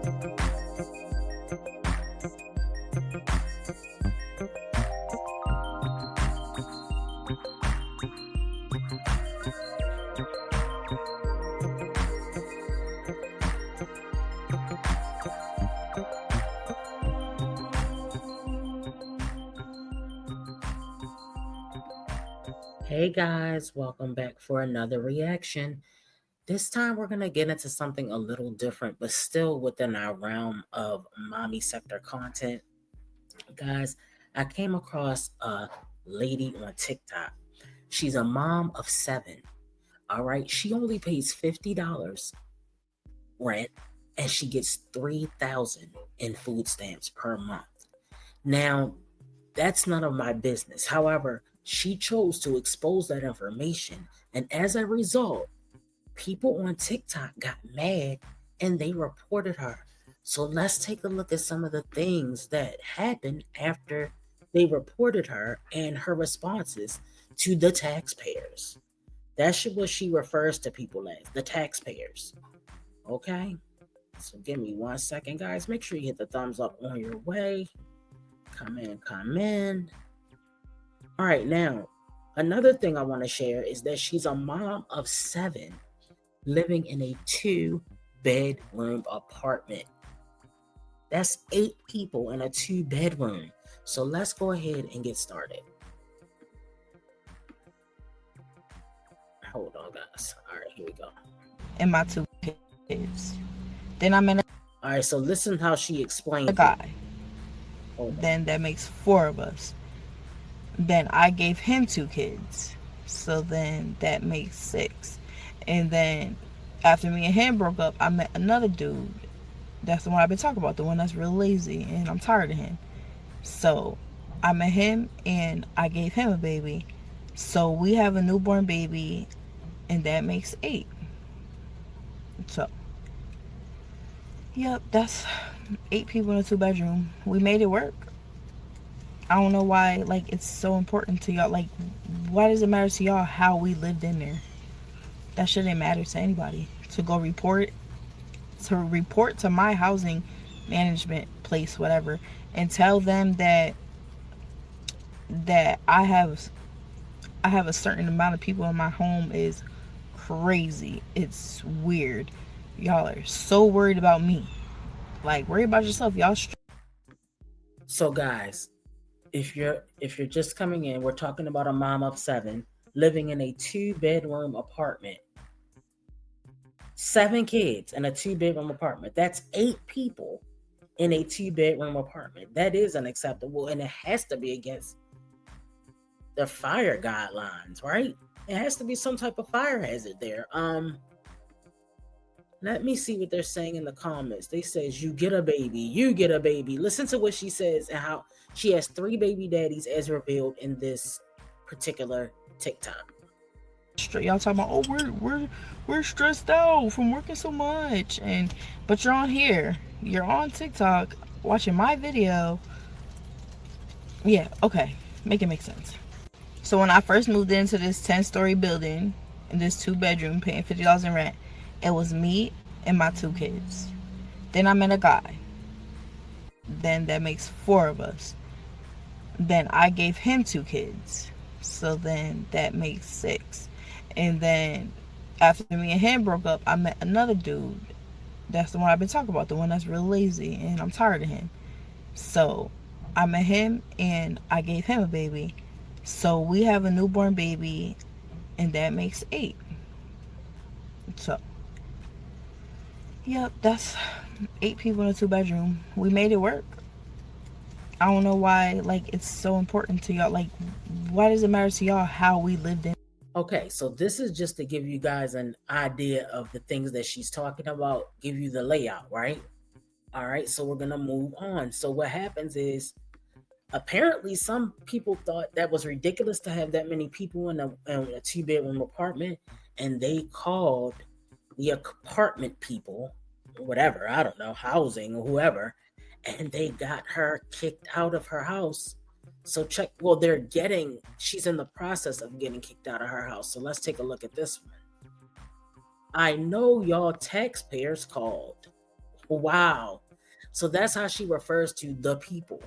Hey guys, welcome back for another reaction. This time we're going to get into something a little different, but still within our realm of mommy sector content. Guys, I came across a lady on TikTok. She's a mom of 7. All right. She only pays $50 rent and she gets 3,000 in food stamps per month. Now, that's none of my business. However, she chose to expose that information, and as a result, people on TikTok got mad and they reported her. So let's take a look at some of the things that happened after they reported her and her responses to the taxpayers. That's what she refers to people as, the taxpayers. Okay? So give me 1 second, guys. Make sure you hit the thumbs up on your way. Come in, come in. All right, now, another thing I want to share is that she's a mom of 7 living in a 2-bedroom apartment. That's 8 people in a 2-bedroom. So let's go ahead and get started. Hold on, guys. All right, here we go. And my 2 kids. Then I'm in All right, so listen how she explained a guy. Then that makes 4 of us. Then I gave him 2 kids. So then that makes 6. And then after me and him broke up, I met another dude. That's the one I've been talking about, the one that's real lazy, and I'm tired of him. So I met him and I gave him a baby. So we have a newborn baby, and that makes 8. So, yep, that's 8 people in a 2-bedroom. We made it work. I don't know why, like, it's so important to y'all. Like, why does it matter to y'all how we lived in there? That shouldn't matter to anybody. To go report to my housing management place, whatever, and tell them that I have a certain amount of people in my home is crazy. It's weird. Y'all are so worried about me. Like, worry about yourself, y'all. So guys, if you're just coming in, we're talking about a mom of 7 living in a 2-bedroom apartment. 7 kids in a 2-bedroom apartment. That's 8 people in a 2-bedroom apartment. That is unacceptable, and it has to be against the fire guidelines, right? It has to be some type of fire hazard there. Let me see what they're saying in the comments. They says, you get a baby, you get a baby. Listen to what she says and how she has 3 baby daddies as revealed in this particular TikTok. Y'all talking about, oh, we're stressed out from working so much, but you're on here, you're on TikTok watching my video. Yeah, okay, make it make sense. So when I first moved into this 10-story building in this 2-bedroom paying $50 in rent, it was me and my 2 kids. Then I met a guy. Then that makes 4 of us. Then I gave him 2 kids. So then that makes 6. And then after me and him broke up, I met another dude. That's the one I've been talking about, the one that's real lazy, and I'm tired of him. So I met him and I gave him a baby. So we have a newborn baby, and that makes 8. So, yep, that's 8 people in a 2-bedroom. We made it work. I don't know why, like, it's so important to y'all. Like, why does it matter to y'all how we lived in? Okay, so this is just to give you guys an idea of the things that she's talking about, give you the layout, right? All right, so we're going to move on. So what happens is, apparently some people thought that was ridiculous to have that many people in a 2-bedroom apartment, and they called the apartment people, whatever, I don't know, housing or whoever, and they got her kicked out of her house. So she's in the process of getting kicked out of her house. So let's take a look at this one. I know y'all taxpayers called. Wow. So that's how she refers to the people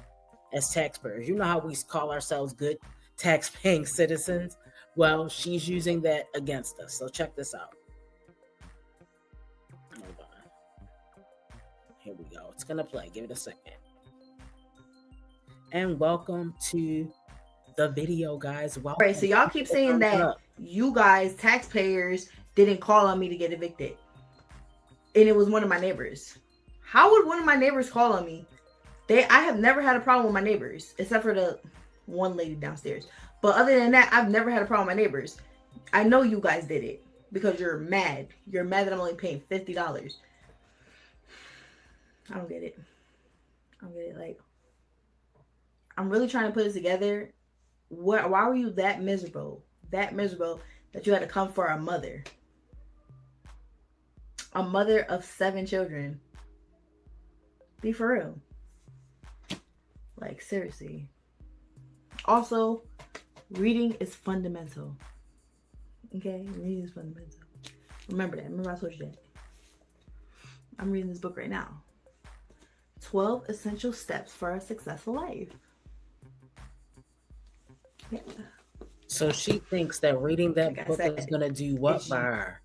as taxpayers. You know how we call ourselves good tax-paying citizens? Well, she's using that against us. So check this out. Hold on. Here we go. It's going to play. Give it a second. And welcome to the video, guys. Welcome. Right, so y'all keep saying that you guys, taxpayers, didn't call on me to get evicted. And it was one of my neighbors. How would one of my neighbors call on me? I have never had a problem with my neighbors, except for the one lady downstairs. But other than that, I've never had a problem with my neighbors. I know you guys did it because you're mad. You're mad that I'm only paying $50. I don't get it. Like, I'm really trying to put this together. Why were you that miserable? That miserable that you had to come for a mother? A mother of 7 children. Be for real. Like, seriously. Also, reading is fundamental. Okay? Reading is fundamental. Remember that. Remember I told you that. I'm reading this book right now. 12 Essential Steps for a Successful Life. Yeah. So she thinks that reading that book is going to do what by her?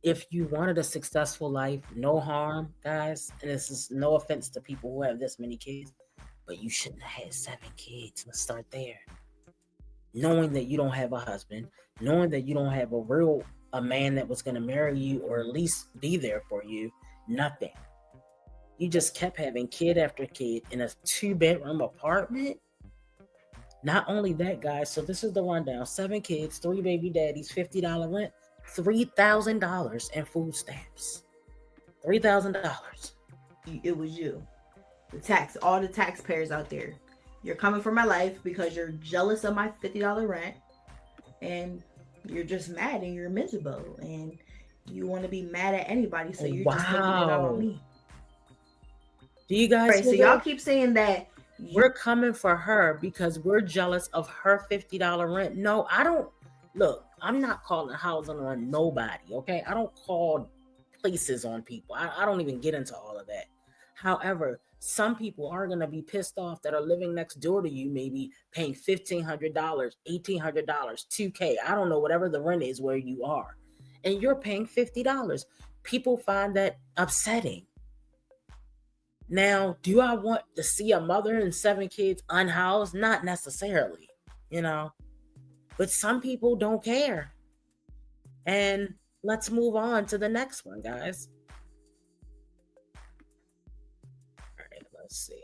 If you wanted a successful life, no harm, guys, and this is no offense to people who have this many kids, but you shouldn't have had 7 kids. Let's start there. Knowing that you don't have a husband, knowing that you don't have a man that was going to marry you or at least be there for you, nothing. You just kept having kid after kid in a 2-bedroom apartment. Not only that, guys, so this is the rundown. 7 kids, 3 baby daddies, $50 rent, $3,000 in food stamps. $3,000. It was you. All the taxpayers out there. You're coming for my life because you're jealous of my $50 rent. And you're just mad and you're miserable. And you want to be mad at anybody, so you're just taking it out on me. Do you guys so y'all keep saying that we're coming for her because we're jealous of her $50 rent? No, I don't. Look, I'm not calling housing on nobody, okay? I don't call places on people. I don't even get into all of that. However, some people are going to be pissed off that are living next door to you, maybe paying $1,500, $1,800, $2,000. I don't know, whatever the rent is where you are. And you're paying $50. People find that upsetting. Now, do I want to see a mother and 7 kids unhoused? Not necessarily, but some people don't care. And let's move on to the next one, guys. All right, let's see.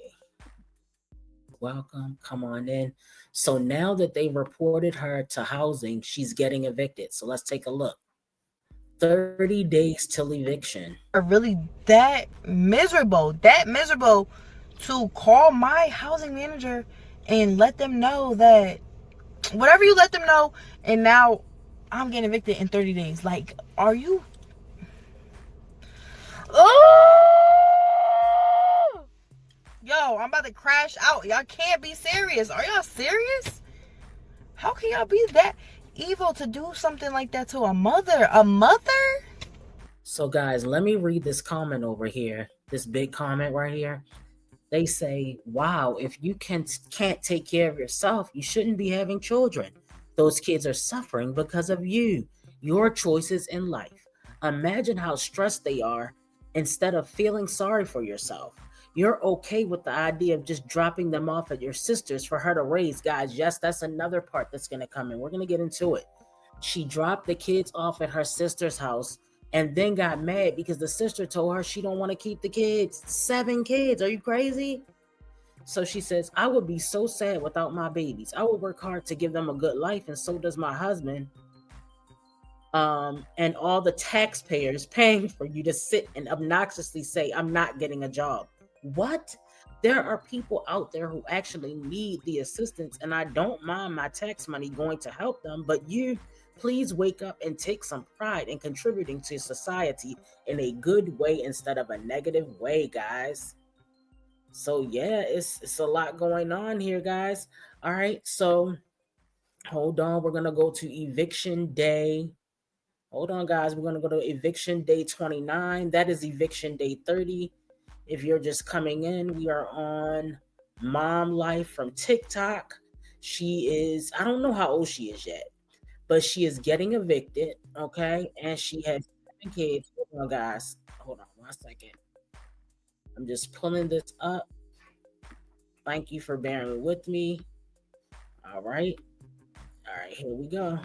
Welcome, come on in. So now that they reported her to housing, she's getting evicted. So let's take a look. 30 days till eviction. Are really that miserable to call my housing manager and let them know that whatever you let them know, and now I'm getting evicted in 30 days. Like, are you? Oh! Yo, I'm about to crash out. Y'all can't be serious. Are y'all serious? How can y'all be that evil to do something like that to a mother? A mother? So, guys, let me read this comment over here. This big comment right here. They say, wow, if you can't take care of yourself, you shouldn't be having children. Those kids are suffering because of you, your choices in life. Imagine how stressed they are instead of feeling sorry for yourself. You're okay with the idea of just dropping them off at your sister's for her to raise. Guys, yes, that's another part that's going to come in. We're going to get into it. She dropped the kids off at her sister's house and then got mad because the sister told her she don't want to keep the kids. 7 kids. Are you crazy? So she says, I would be so sad without my babies. I would work hard to give them a good life, and so does my husband. And all the taxpayers paying for you to sit and obnoxiously say, I'm not getting a job. What? There are people out there who actually need the assistance, and I don't mind my tax money going to help them, but you please wake up and take some pride in contributing to society in a good way instead of a negative way, guys. So yeah, it's a lot going on here, guys. All right, so hold on. We're gonna go to eviction day. Hold on, guys. We're gonna go to eviction day 29. That is eviction day 30. If you're just coming in, we are on Mom Life from TikTok. She is, I don't know how old she is yet, but she is getting evicted, okay? And she has 7 kids. Hold on, guys. Hold on 1 second. I'm just pulling this up. Thank you for bearing with me. All right. All right, here we go.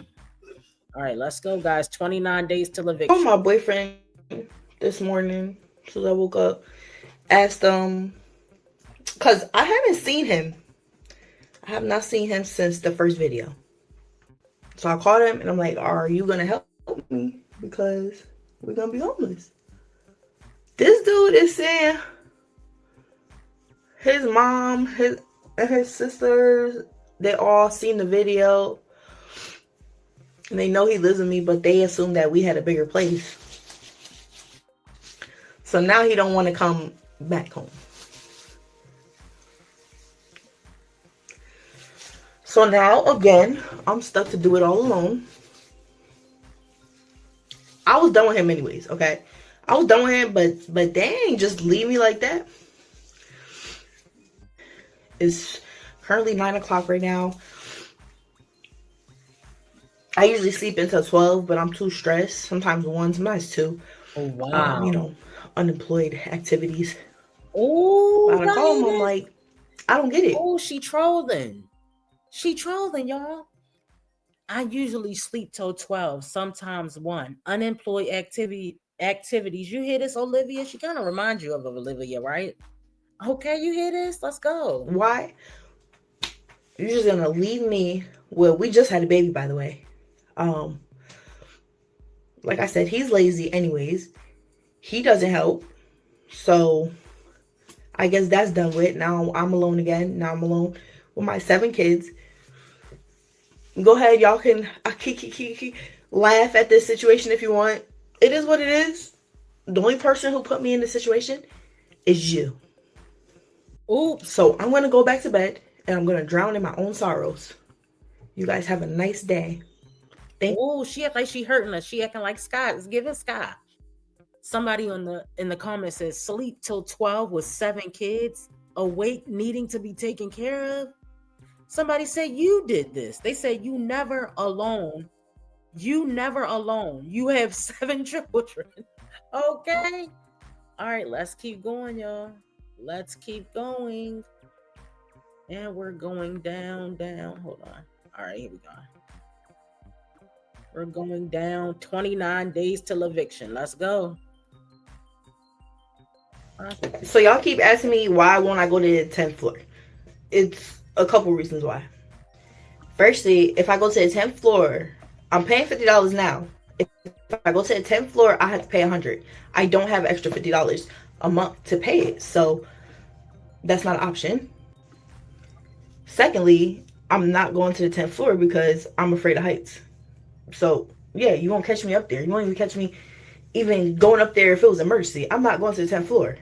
All right, let's go, guys. 29 days till Called eviction. my boyfriend this morning as I woke up. Asked cause I haven't seen him. I have not seen him since the first video. So I called him and I'm like, "Are you gonna help me? Because we're gonna be homeless." This dude is saying his mom, his and his sisters, they all seen the video and they know he lives with me, but they assume that we had a bigger place. So now he don't want to come back home. So now again, I'm stuck to do it all alone. I was done with him anyways, okay? I was done with him, but dang, just leave me like that. It's currently 9 o'clock right now. I usually sleep until 12, but I'm too stressed. Sometimes one, sometimes two. Oh, You wow. know, unemployed activities. Oh, When I y'all call hear him, I'm this? like, I don't get it. Oh, she trolling. She trolling, y'all. I usually sleep till 12, sometimes 1. Unemployed activities. You hear this, Olivia? She kind of reminds you of Olivia, right? Okay, you hear this? Let's go. Why? You're just gonna leave me. Well, we just had a baby, by the way. Um, like I said, he's lazy anyways. He doesn't help. So I guess that's done with. Now I'm alone again. Now I'm alone with my 7 kids. Go ahead, y'all can laugh at this situation if you want. It is what it is. The only person who put me in this situation is you. Oops. So I'm gonna go back to bed and I'm gonna drown in my own sorrows. You guys have a nice day. Thank. Oh, she act like she hurting us. She acting like Scott. It's giving Scott. Somebody in the comments says sleep till 12 with 7 kids, awake needing to be taken care of. Somebody said you did this. They said you never alone. You never alone. You have 7 children. Okay. All right, let's keep going, y'all. Let's keep going. And we're going down, down. Hold on. All right, here we go. We're going down 29 days till eviction. Let's go. So y'all keep asking me why won't I go to the 10th floor? It's a couple reasons why. Firstly, if I go to the 10th floor, I'm paying $50 now. If I go to the 10th floor, I have to pay $100. I don't have extra $50 a month to pay it, so that's not an option. Secondly, I'm not going to the 10th floor because I'm afraid of heights. So yeah, you won't catch me up there. You won't even catch me even going up there if it was an emergency. I'm not going to the 10th floor.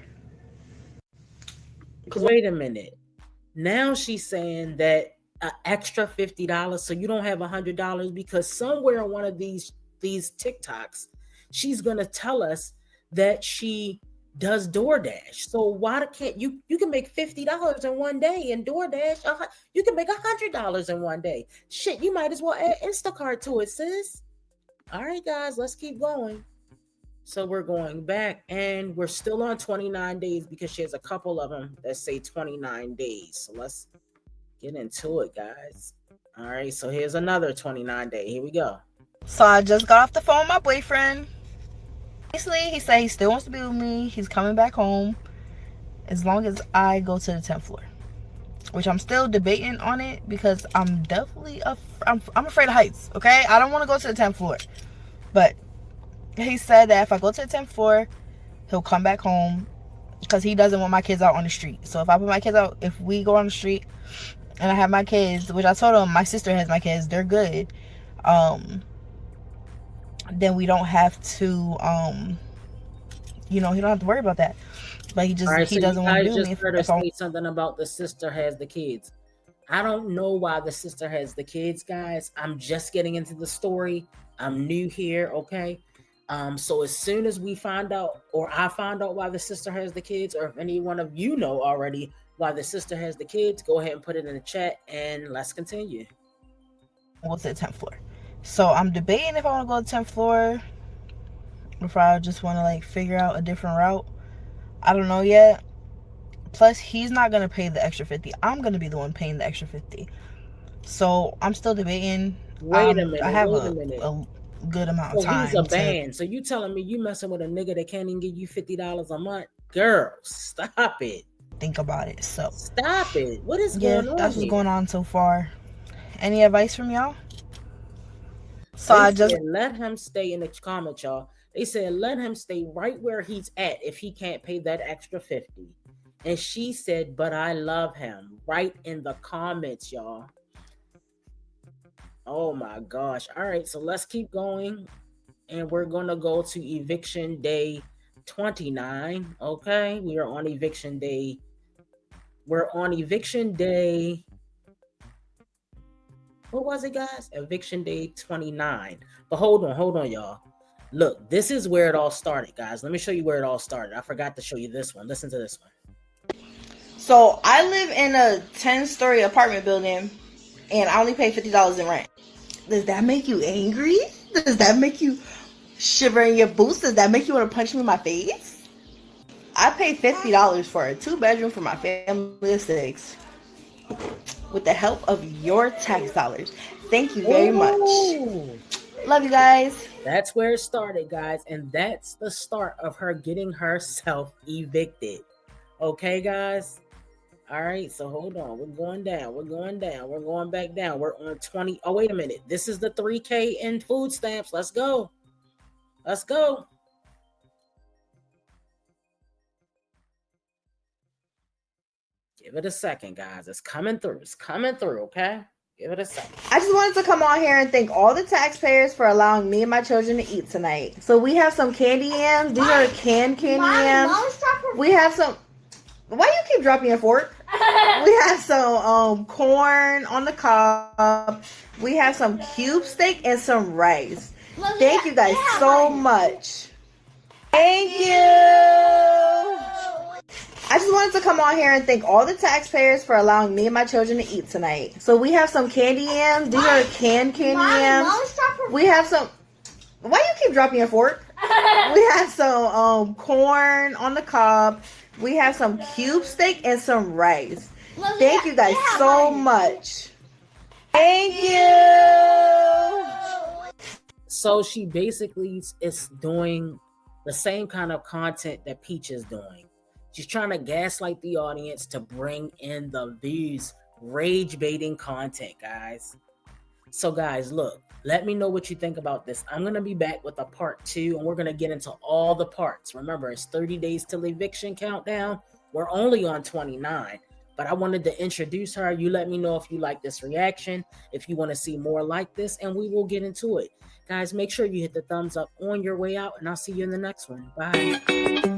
Wait a minute. Now she's saying that an extra $50, so you don't have $100, because somewhere on one of these TikToks, she's gonna tell us that she does DoorDash. So why can't you can make $50 in one day in DoorDash? You can make $100 in one day. Shit, you might as well add Instacart to it, sis. All right, guys, let's keep going. So we're going back and we're still on 29 days because she has a couple of them that say 29 days. So let's get into it, guys. All right, so here's another 29 day. Here we go. So I just got off the phone with my boyfriend. Basically, he said he still wants to be with me. He's coming back home as long as I go to the 10th floor. Which I'm still debating on it because I'm definitely I'm afraid of heights, okay? I don't want to go to the 10th floor. But he said that if I go to the 10th floor, he'll come back home because he doesn't want my kids out on the street. So if I put my kids out, if we go on the street and I have my kids, which I told him my sister has my kids, they're good, then we don't have to, he don't have to worry about that. But All right, he so you doesn't want to be guys with me just heard her if I. say something about the sister has the kids. I don't know why the sister has the kids, guys. I'm just getting into the story. I'm new here, okay? So as soon as we find out, or I find out why the sister has the kids, or if any one of you know already why the sister has the kids, go ahead and put it in the chat and let's continue. We'll say 10th floor. So I'm debating if I want to go to 10th floor, or if I just want to like figure out a different route. I don't know yet. Plus, he's not gonna pay the extra 50. I'm gonna be the one paying the extra 50. So I'm still debating. Wait a I minute, have wait a minute. a good amount of So he's a time to band. So you telling me you messing with a nigga that can't even give you $50 a month? Girl, stop it. think about it. So Stop it. What is yeah, going on that's what's here? going on so far. Any advice from y'all? So They I just said let him stay in the comment, y'all. They said let him stay right where he's at if he can't pay that extra 50. And she said, but I love him. Right in the comments, y'all. Oh my gosh. All right, so let's keep going. And we're gonna go to eviction day 29. Okay. We are on eviction day. We're on eviction day. What was it, guys? Eviction day 29. But hold on, y'all. Look, this is where it all started, guys. Let me show you where it all started. I forgot to show you this one. Listen to this one. So I live in a 10-story apartment building, and I only pay $50 in rent. Does that make you angry? Does that make you shiver in your boots? Does that make you want to punch me in my face? I pay $50 for a 2-bedroom for my family of 6, with the help of your tax dollars. Thank you very much. Love you guys. That's where it started, guys. And that's the start of her getting herself evicted. Okay, guys? All right, so hold on. We're going down. We're going down. We're going back down. We're on 20. Oh, wait a minute. This is the 3K in food stamps. Let's go. Let's go. Give it a second, guys. It's coming through. It's coming through, okay? Give it a second. I just wanted to come on here and thank all the taxpayers for allowing me and my children to eat tonight. So we have some candy yams. These are canned candy yams. We have some. Why you keep dropping your fork? We have some corn on the cob. We have some cube steak and some rice. Thank you guys so much. Thank you. I just wanted to come on here and thank all the taxpayers for allowing me and my children to eat tonight. So we have some candy yams. These are canned candy yams. We have some. Why you keep dropping your fork? We have some corn on the cob. We have some cube steak and some rice. Thank you guys so much. Thank you. So she basically is doing the same kind of content that Peach is doing. She's trying to gaslight the audience to bring in the views, rage baiting content, guys. So guys, look, let me know what you think about this. I'm going to be back with a part 2 and we're going to get into all the parts. Remember, it's 30 days till eviction countdown. We're only on 29, but I wanted to introduce her. You let me know if you like this reaction, if you want to see more like this, and we will get into it. Guys, make sure you hit the thumbs up on your way out, and I'll see you in the next one. Bye.